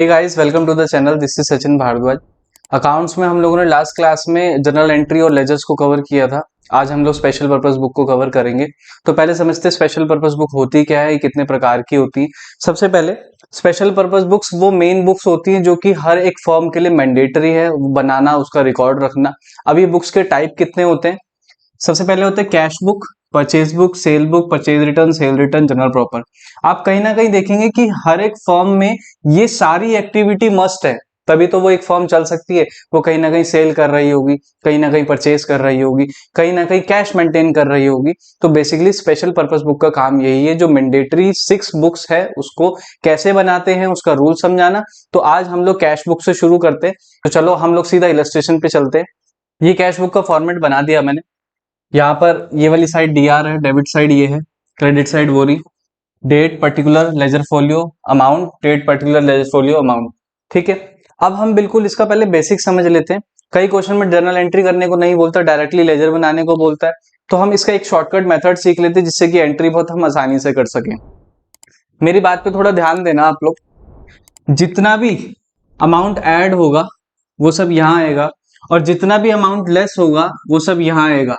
Hey guys, welcome to the channel. This is Sachin Bhardwaj. Accounts में हम लोगों ने लास्ट क्लास में जनरल एंट्री और लेजर्स को कवर किया था। आज हम लोग स्पेशल पर्पस बुक को कवर करेंगे। तो पहले समझते हैं स्पेशल पर्पस बुक होती क्या है, कितने प्रकार की होती है। सबसे पहले स्पेशल पर्पस बुक्स वो मेन बुक्स होती हैं जो कि हर एक फर्म के लिए मैंडेटरी है बनाना, उसका रिकॉर्ड रखना। अब ये बुक्स के टाइप कितने होते हैं? सबसे पहले होते हैं cash book, purchase book, cell book, purchase return, cell return, general proper. आप कहीं ना कहीं देखेंगे कि हर एक फर्म में ये सारी एक्टिविटी मस्ट है, तभी तो वो एक फर्म चल सकती है। वो कहीं ना कहीं सेल कर रही होगी, कहीं ना कहीं परचेज कर रही होगी, कहीं ना कहीं कैश मेंटेन कर रही होगी। तो बेसिकली स्पेशल पर्पस बुक का काम यही है, जो मैंडेटरी 6 बुक्स है उसको कैसे बनाते हैं उसका रूल समझाना। तो आज हम लोग कैश बुक से शुरू करते हैं। तो चलो हम लोग सीधा इलस्ट्रेशन पे चलते हैं। ये कैश बुक का फॉर्मेट बना दिया मैंने। यहाँ पर ये वाली साइड डीआर है, डेबिट साइड ये है, क्रेडिट साइड वो रही। Date particular ledger folio amount, date particular ledger folio amount. ठीक है। अब हम बिल्कुल इसका पहले बेसिक समझ लेते हैं। कई क्वेश्चन में जर्नल एंट्री करने को नहीं बोलता, डायरेक्टली लेजर बनाने को बोलता है। तो हम इसका एक शॉर्टकट मेथड सीख लेते हैं जिससे कि एंट्री बहुत हम आसानी से कर सकें। मेरी बात पे थोड़ा ध्यान देना आप लोग। जितना भी अमाउंट ऐड होगा वो सब यहाँ आएगा, और जितना भी अमाउंट लेस होगा वो सब यहाँ आएगा।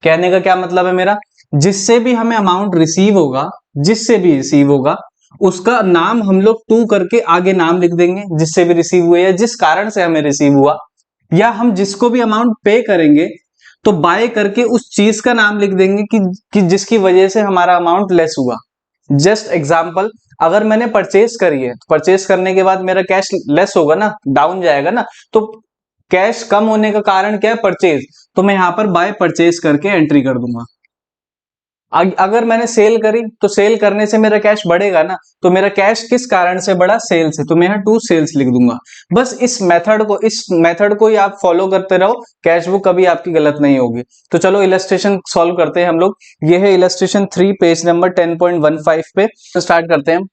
कहने का क्या मतलब है मेरा? जिससे भी हमें अमाउंट रिसीव होगा, जिससे भी रिसीव होगा उसका नाम हम लोग टू करके आगे नाम लिख देंगे, जिससे भी रिसीव हुए या जिस कारण से हमें रिसीव हुआ। या हम जिसको भी अमाउंट पे करेंगे तो बाय करके उस चीज का नाम लिख देंगे कि जिसकी वजह से हमारा अमाउंट लेस हुआ। जस्ट एग्जाम्पल, अगर मैंने परचेज करी है, परचेज करने के बाद मेरा कैश लेस होगा ना, डाउन जाएगा ना। तो कैश कम होने का कारण क्या है? परचेज। तो मैं यहां पर बाय परचेज करके एंट्री कर दूंगा। अगर मैंने सेल करी तो सेल करने से मेरा कैश बढ़ेगा ना, तो मेरा कैश किस कारण से बढ़ा? सेल से। तो मैं यहाँ टू सेल्स लिख दूंगा। बस इस मेथड को ही आप फॉलो करते रहो, कैश बुक कभी आपकी गलत नहीं होगी। तो चलो इलस्ट्रेशन सॉल्व करते हैं हम लोग। ये है इलस्ट्रेशन 3, पेज नंबर 10.15 पे। तो स्टार्ट करते हैं।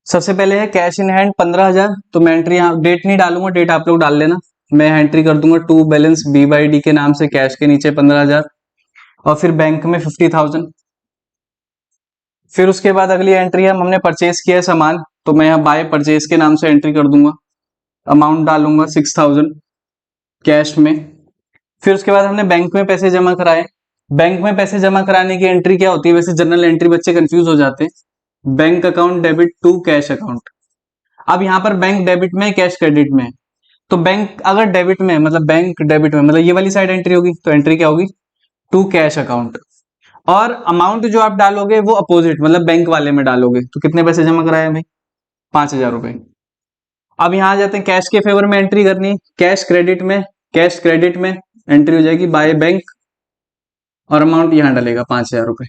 सबसे पहले है कैश इन हैंड 15,000। तो मैं एंट्री यहाँ डेट नहीं डालूंगा, डेट आप लोग डाल लेना। मैं एंट्री कर दूंगा to balance B by D के नाम से, कैश के नीचे 15,000। और फिर बैंक में 50,000। फिर उसके बाद अगली एंट्री है, हमने परचेज किया है सामान, तो मैं यहाँ बाय परचेज के नाम से एंट्री कर दूंगा। अमाउंट डालूंगा 6,000 कैश में। फिर उसके बाद हमने बैंक में पैसे जमा कराए। बैंक में पैसे जमा कराने की एंट्री क्या होती है? वैसे जनरल एंट्री बच्चे कंफ्यूज हो जाते हैं। Bank account debit to cash account. अब यहाँ पर बैंक डेबिट में, कैश क्रेडिट में। तो बैंक अगर डेबिट में मतलब बैंक डेबिट में मतलब ये वाली साइड एंट्री होगी, तो एंट्री क्या होगी? To cash account. और अमाउंट जो आप डालोगे वो अपोजिट मतलब बैंक वाले में डालोगे। तो कितने पैसे जमा कराए भाई? 5,000 रुपए। अब यहां आ जाते हैं, कैश के फेवर में एंट्री करनी। कैश क्रेडिट में, कैश क्रेडिट में एंट्री हो जाएगी बाय बैंक, और अमाउंट यहां डालेगा 5,000 रुपए।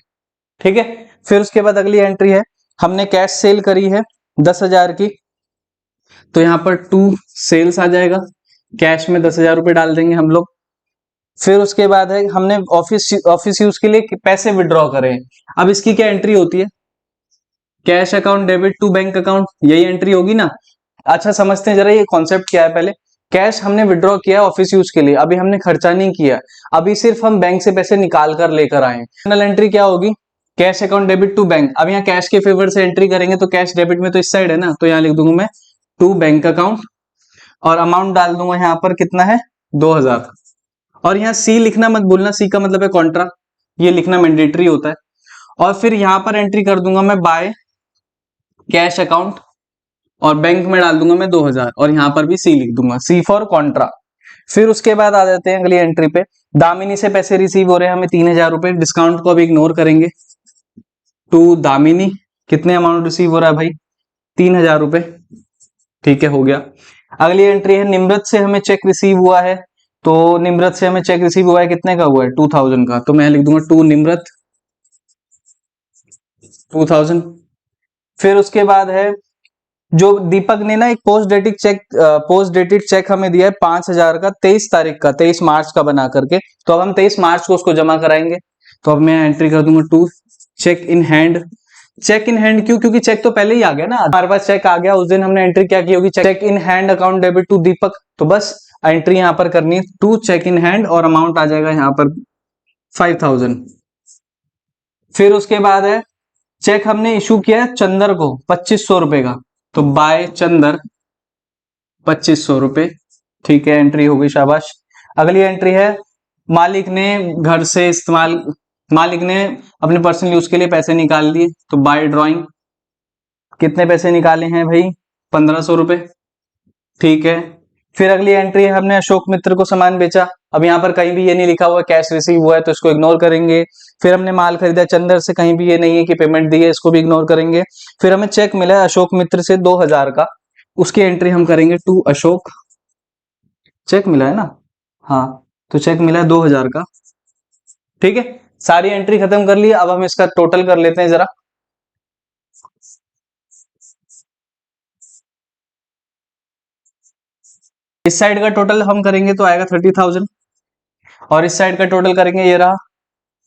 ठीक है। फिर उसके बाद अगली एंट्री है, हमने कैश सेल करी है 10,000 की, तो यहाँ पर टू सेल्स आ जाएगा। कैश में 10,000 रुपए डाल देंगे हम लोग। फिर उसके बाद है, हमने ऑफिस यूज के लिए पैसे विड्रॉ करें। अब इसकी क्या एंट्री होती है? Cash account debit to bank account, यही एंट्री होगी ना। अच्छा समझते हैं जरा ये कॉन्सेप्ट क्या है पहले। कैश हमने विड्रॉ किया ऑफिस यूज के लिए, अभी हमने खर्चा नहीं किया, अभी सिर्फ हम बैंक से पैसे निकाल कर लेकर आए। फाइनल एंट्री क्या होगी? Cash account debit to bank. अब यहाँ कैश के फेवर से एंट्री करेंगे तो कैश डेबिट में तो इस साइड है ना, तो यहाँ लिख दूंगा मैं टू बैंक अकाउंट, और अमाउंट डाल दूंगा यहाँ पर कितना है? 2,000। और यहाँ सी लिखना मत भूलना, सी का मतलब है कॉन्ट्रा, ये लिखना मैंडेटरी होता है। और फिर यहाँ पर एंट्री कर दूंगा मैं बाय कैश अकाउंट, और बैंक में डाल दूंगा मैं 2,000, और यहाँ पर भी सी लिख दूंगा, सी फॉर कॉन्ट्रा। फिर उसके बाद आ जाते हैं अगली एंट्री पे। दामिनी से पैसे रिसीव हो रहे हैं हमें 3,000 रुपए, डिस्काउंट को अभी इग्नोर करेंगे। टू दामिनी, कितने अमाउंट रिसीव हो रहा है भाई? 3,000 रुपए। ठीक है, हो गया। अगली एंट्री है, निम्रत से हमें चेक रिसीव हुआ है। तो निम्रत से हमें चेक रिसीव हुआ है, कितने का हुआ है? 2,000 का। तो मैं लिख दूंगा टू निम्रत 2,000। फिर उसके बाद है, जो दीपक ने ना एक पोस्ट डेटेड चेक हमें दिया है 5,000 का, 23 तारीख का, 23 मार्च का बना करके। तो अब हम 23 मार्च को उसको जमा कराएंगे। तो अब मैं एंट्री कर दूंगा to cheque in hand. Cheque in hand क्यों? क्योंकि चेक तो पहले ही आ गया ना, हमारे पास चेक आ गया, उस दिन हमने एंट्री क्या की होगी? Cheque in hand account debit to Deepak. तो बस एंट्री यहां पर करनी है टू चेक इन हैंड, और अमाउंट आ जाएगा यहाँ पर 5,000। फिर उसके बाद है, चेक हमने इशू किया है चंदर को 2,500 रुपए का। तो बाय चंदर 2500 रुपये। ठीक है, एंट्री हो गई, शाबाश। अगली एंट्री है, मालिक ने घर से इस्तेमाल, मालिक ने अपने पर्सनल यूज के लिए पैसे निकाल लिए, तो बाय ड्राइंग कितने पैसे निकाले हैं भाई, 1500 रुपये। ठीक है, फिर अगली एंट्री है, हमने अशोक मित्र को सामान बेचा। अब यहाँ पर कहीं भी ये नहीं लिखा हुआ कैश रिसीव हुआ है, तो इसको इग्नोर करेंगे। फिर हमने माल खरीदा चंदर से, कहीं भी ये नहीं है कि पेमेंट दी है, इसको भी इग्नोर करेंगे। फिर हमें चेक मिला है अशोक मित्र से 2000 का, उसकी एंट्री हम करेंगे टू अशोक। चेक मिला है ना, हाँ, तो चेक मिला है 2000 का। ठीक है, सारी एंट्री खत्म कर ली। अब हम इसका टोटल कर लेते हैं जरा। इस साइड का टोटल हम करेंगे तो आएगा 30,000, और इस साइड का टोटल करेंगे, ये रहा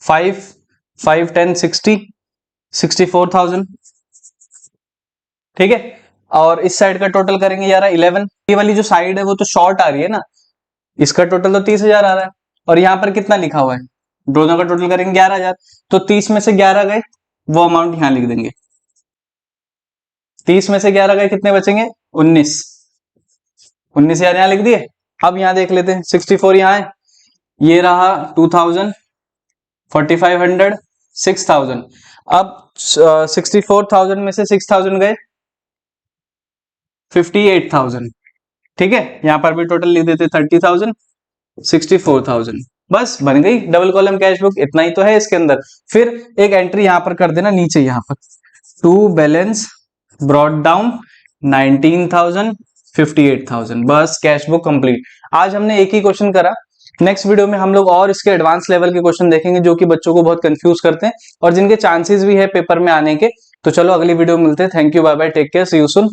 5 5 10 60 64,000। ठीक है, और इस साइड का टोटल करेंगे यार 11। ये वाली जो साइड है वो तो शॉर्ट आ रही है ना, इसका टोटल तो 30,000 आ रहा है, और यहाँ पर कितना लिखा हुआ है, दोनों का टोटल करेंगे 11,000, तो 30 में से 11 गए, वो अमाउंट यहाँ लिख देंगे। 30 में से 11 गए, कितने बचेंगे, 19,000 यहाँ लिख दिए। अब यहाँ देख लेते हैं, 64 यहाँ है, ये रहा 2000, 4500, 6000। अब 64,000 में से 6,000 गए, 58,000। ठीक है, यहां पर भी टोटल लिख देते 30,000, 64,000। बस बन गई डबल कॉलम कैश बुक, इतना ही तो है इसके अंदर। फिर एक एंट्री यहां पर कर देना नीचे, यहां पर टू बैलेंस ब्रॉट डाउन 19,000, 58,000। बस कैश बुक कंप्लीट। आज हमने एक ही क्वेश्चन करा, नेक्स्ट वीडियो में हम लोग और इसके एडवांस लेवल के क्वेश्चन देखेंगे जो कि बच्चों को बहुत कंफ्यूज करते हैं और जिनके चांसेस भी है पेपर में आने के। तो चलो अगली वीडियो में मिलते हैं। Thank you, bye bye, take care, see you soon.